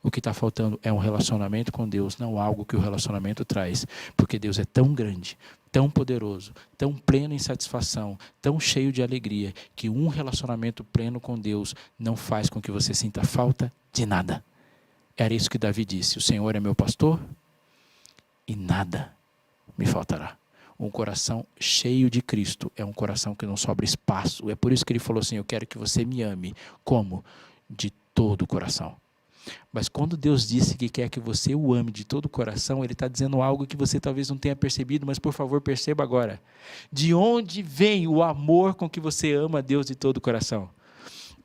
O que está faltando é um relacionamento com Deus, não algo que o relacionamento traz. Porque Deus é tão grande, tão poderoso, tão pleno em satisfação, tão cheio de alegria, que um relacionamento pleno com Deus não faz com que você sinta falta de nada. Era isso que Davi disse: o Senhor é meu pastor e nada me faltará. Um coração cheio de Cristo é um coração que não sobra espaço. É por isso que ele falou assim, eu quero que você me ame. Como? De todo o coração. Mas quando Deus disse que quer que você o ame de todo o coração, Ele está dizendo algo que você talvez não tenha percebido, mas por favor perceba agora. De onde vem o amor com que você ama a Deus de todo o coração?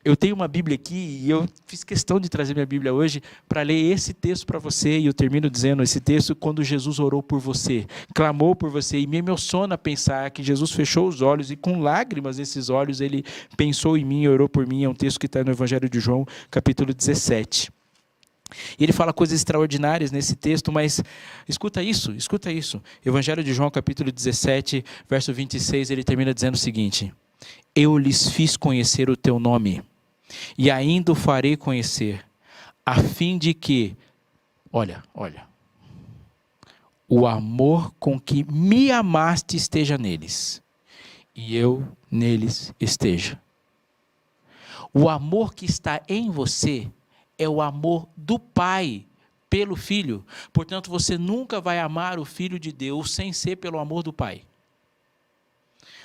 Eu tenho uma Bíblia aqui e eu fiz questão de trazer minha Bíblia hoje para ler esse texto para você, e eu termino dizendo esse texto quando Jesus orou por você, clamou por você, e me emociona pensar que Jesus fechou os olhos e com lágrimas nesses olhos Ele pensou em mim e orou por mim. É um texto que está no Evangelho de João, capítulo 17. E ele fala coisas extraordinárias nesse texto, mas escuta isso. Evangelho de João, capítulo 17, verso 26, ele termina dizendo o seguinte: eu lhes fiz conhecer o teu nome, e ainda o farei conhecer, a fim de que, olha, o amor com que me amaste esteja neles, e eu neles esteja. O amor que está em você é o amor do Pai pelo Filho. Portanto, você nunca vai amar o Filho de Deus sem ser pelo amor do Pai.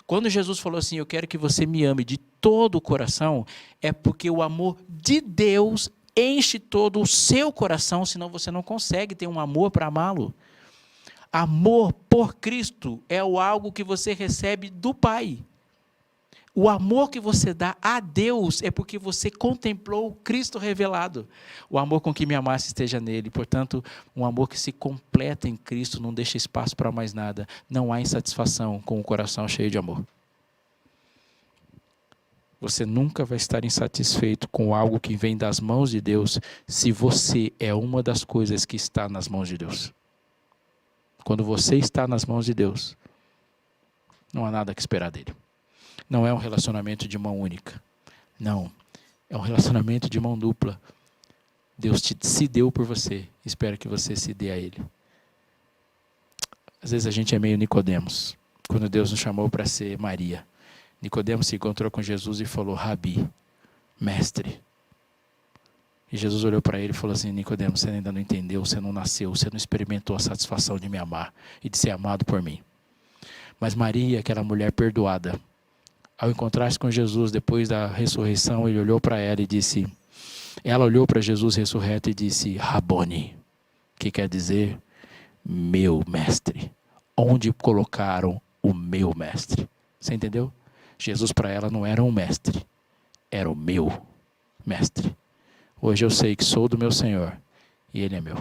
Quando Jesus falou assim, eu quero que você me ame de todo o coração, é porque o amor de Deus enche todo o seu coração, senão você não consegue ter um amor para amá-lo. Amor por Cristo é algo que você recebe do Pai. O amor que você dá a Deus é porque você contemplou o Cristo revelado. O amor com que me amasse esteja nele. Portanto, um amor que se completa em Cristo, não deixa espaço para mais nada. Não há insatisfação com o coração cheio de amor. Você nunca vai estar insatisfeito com algo que vem das mãos de Deus, se você é uma das coisas que está nas mãos de Deus. Quando você está nas mãos de Deus, não há nada que esperar dele. Não é um relacionamento de mão única. Não. É um relacionamento de mão dupla. Deus se deu por você. Espera que você se dê a Ele. Às vezes a gente é meio Nicodemos. Quando Deus nos chamou para ser Maria, Nicodemos se encontrou com Jesus e falou, Rabi, mestre. E Jesus olhou para ele e falou assim, Nicodemos, você ainda não entendeu, você não nasceu, você não experimentou a satisfação de me amar e de ser amado por mim. Mas Maria, aquela mulher perdoada, ao encontrar-se com Jesus depois da ressurreição, ele olhou para ela e disse, ela olhou para Jesus ressurreto e disse, Raboni, que quer dizer, meu mestre. Onde colocaram o meu mestre? Você entendeu? Jesus para ela não era um mestre, era o meu mestre. Hoje eu sei que sou do meu Senhor e Ele é meu.